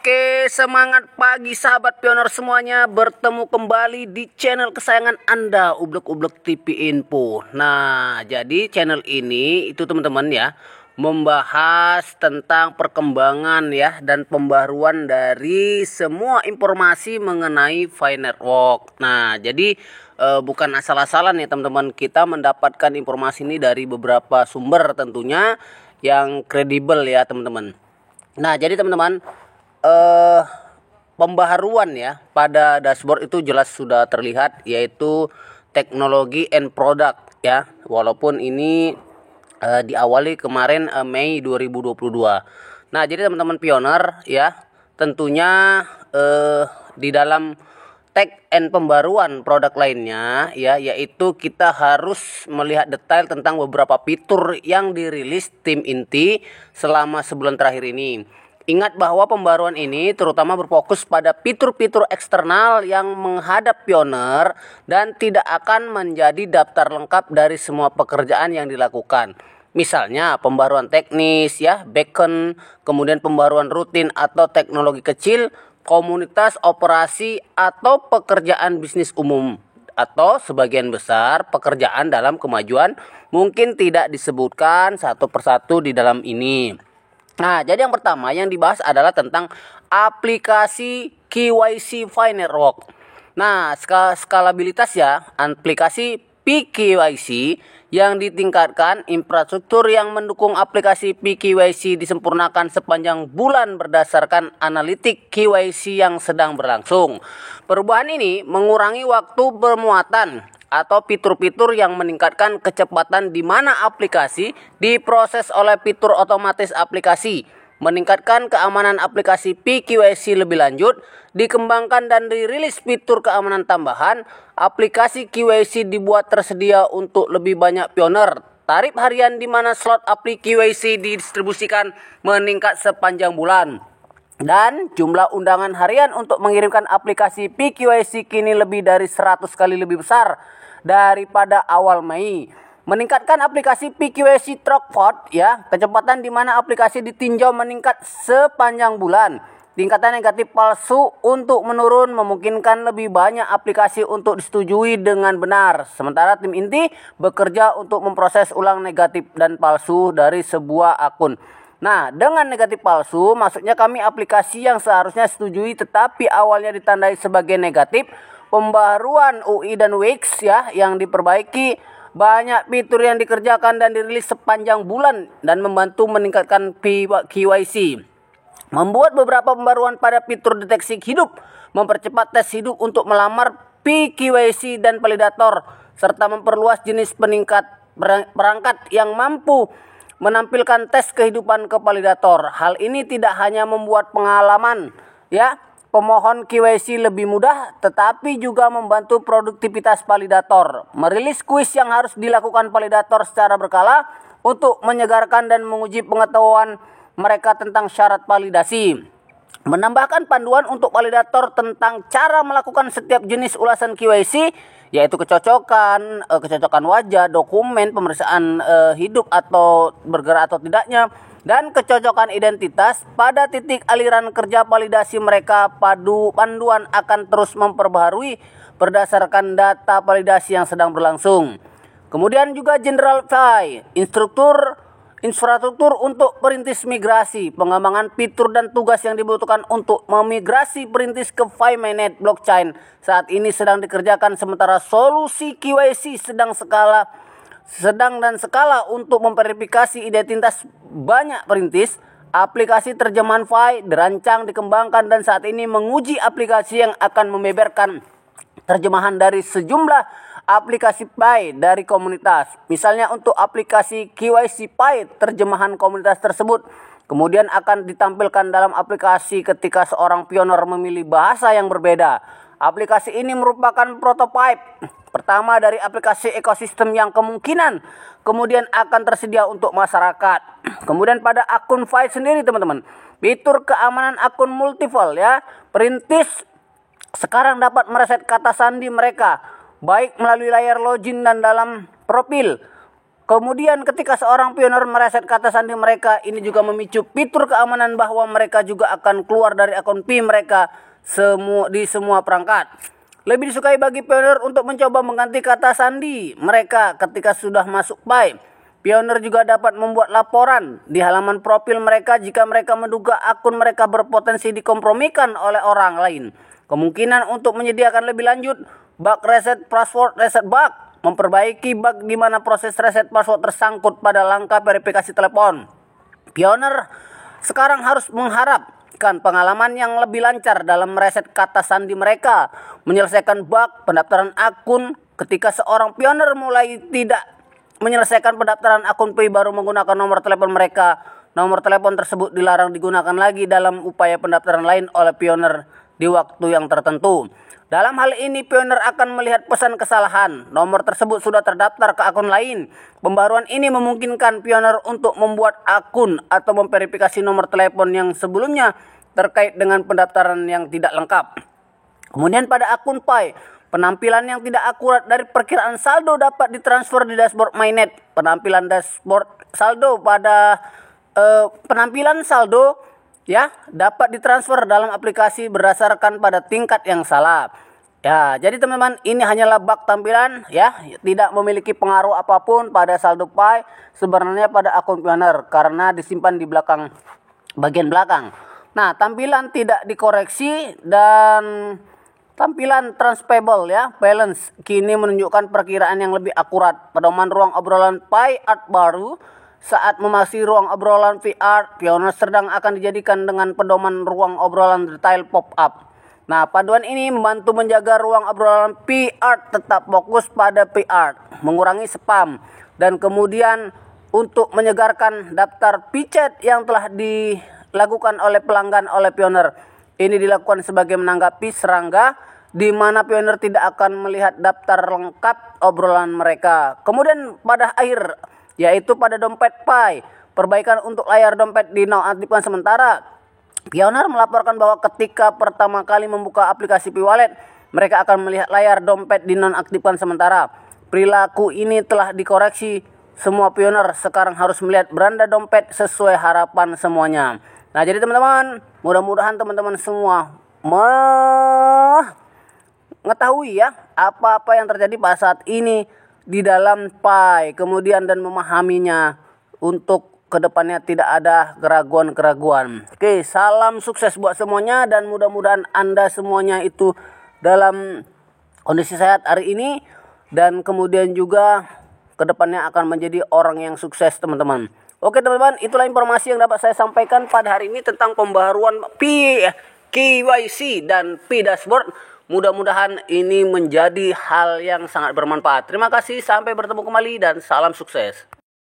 Oke, semangat pagi sahabat pioner semuanya. Bertemu kembali di channel kesayangan Anda, Ublek-Ublek TV Info. Nah, jadi channel ini itu teman-teman ya, membahas tentang perkembangan ya dan pembaruan dari semua informasi mengenai Fi Network. Nah, jadi bukan asal-asalan ya teman-teman. Kita mendapatkan informasi ini dari beberapa sumber tentunya yang kredibel ya teman-teman. Nah, jadi teman-teman, pembaharuan ya pada dashboard itu jelas sudah terlihat, yaitu teknologi and product ya, walaupun ini diawali kemarin Mei 2022. Nah, jadi teman-teman pioner ya, tentunya di dalam tag and pembaruan produk lainnya ya, yaitu kita harus melihat detail tentang beberapa fitur yang dirilis tim inti selama sebulan terakhir ini. Ingat bahwa pembaruan ini terutama berfokus pada fitur-fitur eksternal yang menghadap pioner dan tidak akan menjadi daftar lengkap dari semua pekerjaan yang dilakukan. Misalnya pembaruan teknis ya, beacon, kemudian pembaruan rutin atau teknologi kecil, komunitas operasi atau pekerjaan bisnis umum, atau sebagian besar pekerjaan dalam kemajuan mungkin tidak disebutkan satu persatu di dalam ini. Nah, jadi yang pertama yang dibahas adalah tentang aplikasi KYC Fi Network. Nah, skalabilitas ya, aplikasi PKYC yang ditingkatkan, infrastruktur yang mendukung aplikasi PKYC disempurnakan sepanjang bulan berdasarkan analitik KYC yang sedang berlangsung. Perubahan ini mengurangi waktu permuatan atau fitur-fitur yang meningkatkan kecepatan di mana aplikasi diproses oleh fitur otomatis aplikasi, meningkatkan keamanan aplikasi PKYC lebih lanjut, dikembangkan dan dirilis fitur keamanan tambahan. Aplikasi KYC dibuat tersedia untuk lebih banyak pioner. Tarif harian di mana slot aplikasi KYC didistribusikan meningkat sepanjang bulan. Dan jumlah undangan harian untuk mengirimkan aplikasi PKYC kini lebih dari 100 kali lebih besar daripada awal Mei. Meningkatkan aplikasi PKYC Trackpad ya, kecepatan di mana aplikasi ditinjau meningkat sepanjang bulan. Tingkatan negatif palsu untuk menurun, memungkinkan lebih banyak aplikasi untuk disetujui dengan benar. Sementara tim inti bekerja untuk memproses ulang negatif dan palsu dari sebuah akun. Nah, dengan negatif palsu maksudnya kami aplikasi yang seharusnya setujui tetapi awalnya ditandai sebagai negatif. Pembaruan UI dan Wix ya yang diperbaiki, banyak fitur yang dikerjakan dan dirilis sepanjang bulan dan membantu meningkatkan KYC. Membuat beberapa pembaruan pada fitur deteksi hidup, mempercepat tes hidup untuk melamar PKYC dan validator, serta memperluas jenis perangkat yang mampu menampilkan tes kehidupan ke validator. Hal ini tidak hanya membuat pengalaman ya pemohon KYC lebih mudah, tetapi juga membantu produktivitas validator. Merilis kuis yang harus dilakukan validator secara berkala untuk menyegarkan dan menguji pengetahuan mereka tentang syarat validasi. Menambahkan panduan untuk validator tentang cara melakukan setiap jenis ulasan KYC, yaitu kecocokan wajah, dokumen, pemeriksaan hidup atau bergerak atau tidaknya, dan kecocokan identitas. Pada titik aliran kerja validasi mereka, panduan akan terus memperbaharui berdasarkan data validasi yang sedang berlangsung. Kemudian juga General Fi, infrastruktur untuk perintis migrasi, pengembangan fitur dan tugas yang dibutuhkan untuk memigrasi perintis ke Fi Mainnet blockchain saat ini sedang dikerjakan, sementara solusi KYC sedang dan skala untuk memverifikasi identitas banyak perintis. Aplikasi terjemahan Fi dirancang, dikembangkan dan saat ini menguji aplikasi yang akan membeberkan terjemahan dari sejumlah aplikasi Fi dari komunitas. Misalnya untuk aplikasi KYC Fi, terjemahan komunitas tersebut kemudian akan ditampilkan dalam aplikasi ketika seorang pioner memilih bahasa yang berbeda. Aplikasi ini merupakan prototipe pertama dari aplikasi ekosistem yang kemungkinan kemudian akan tersedia untuk masyarakat. Kemudian pada akun Fi sendiri teman-teman, fitur keamanan akun multiple ya, perintis sekarang dapat mereset kata sandi mereka baik melalui layar login dan dalam profil. Kemudian ketika seorang pioner mereset kata sandi mereka, ini juga memicu fitur keamanan bahwa mereka juga akan keluar dari akun Pi mereka di semua perangkat. Lebih disukai bagi pioner untuk mencoba mengganti kata sandi mereka ketika sudah masuk Pi. Pioner juga dapat membuat laporan di halaman profil mereka jika mereka menduga akun mereka berpotensi dikompromikan oleh orang lain. Kemungkinan untuk menyediakan lebih lanjut, bug reset password reset bug, memperbaiki bug di mana proses reset password tersangkut pada langkah verifikasi telepon. Pioner sekarang harus mengharapkan pengalaman yang lebih lancar dalam mereset kata sandi mereka, menyelesaikan bug pendaftaran akun. Ketika seorang pioner mulai tidak menyelesaikan pendaftaran akun Pi baru menggunakan nomor telepon mereka, nomor telepon tersebut dilarang digunakan lagi dalam upaya pendaftaran lain oleh pioner di waktu yang tertentu. Dalam hal ini, pioner akan melihat pesan kesalahan. Nomor tersebut sudah terdaftar ke akun lain. Pembaruan ini memungkinkan pioner untuk membuat akun atau memverifikasi nomor telepon yang sebelumnya terkait dengan pendaftaran yang tidak lengkap. Kemudian pada akun Pi, penampilan yang tidak akurat dari perkiraan saldo dapat ditransfer di dashboard MyNet. Penampilan dashboard saldo pada penampilan saldo dapat ditransfer dalam aplikasi berdasarkan pada tingkat yang salah. Ya, jadi teman-teman, ini hanyalah bug tampilan tidak memiliki pengaruh apapun pada saldo Pi sebenarnya pada akun pioner karena disimpan di bagian belakang. Nah, tampilan tidak dikoreksi dan tampilan transferable balance kini menunjukkan perkiraan yang lebih akurat. Pedoman ruang obrolan Pi Art baru saat memasuki ruang obrolan VR, pioner sedang akan dijadikan dengan pedoman ruang obrolan detail pop-up. Nah, paduan ini membantu menjaga ruang obrolan VR tetap fokus pada VR, mengurangi spam, dan kemudian untuk menyegarkan daftar pichat yang telah dilakukan oleh pelanggan oleh pioner. Ini dilakukan sebagai menanggapi serangga di mana pioner tidak akan melihat daftar lengkap obrolan mereka. Kemudian pada akhir, yaitu pada dompet Pi, perbaikan untuk layar dompet dinonaktifkan sementara. Pioner melaporkan bahwa ketika pertama kali membuka aplikasi Pi Wallet, mereka akan melihat layar dompet dinonaktifkan sementara. Perilaku ini telah dikoreksi. Semua pioner sekarang harus melihat beranda dompet sesuai harapan semuanya. Nah, jadi teman-teman, mudah-mudahan teman-teman semua mengetahui apa-apa yang terjadi pada saat ini di dalam Pi, kemudian dan memahaminya untuk kedepannya tidak ada keraguan-keraguan. Oke, salam sukses buat semuanya dan mudah-mudahan Anda semuanya itu dalam kondisi sehat hari ini dan kemudian juga kedepannya akan menjadi orang yang sukses, teman-teman. Oke teman-teman, itulah informasi yang dapat saya sampaikan pada hari ini tentang pembaharuan Pi KYC dan Pi Dashboard. Mudah-mudahan ini menjadi hal yang sangat bermanfaat. Terima kasih, sampai bertemu kembali dan salam sukses.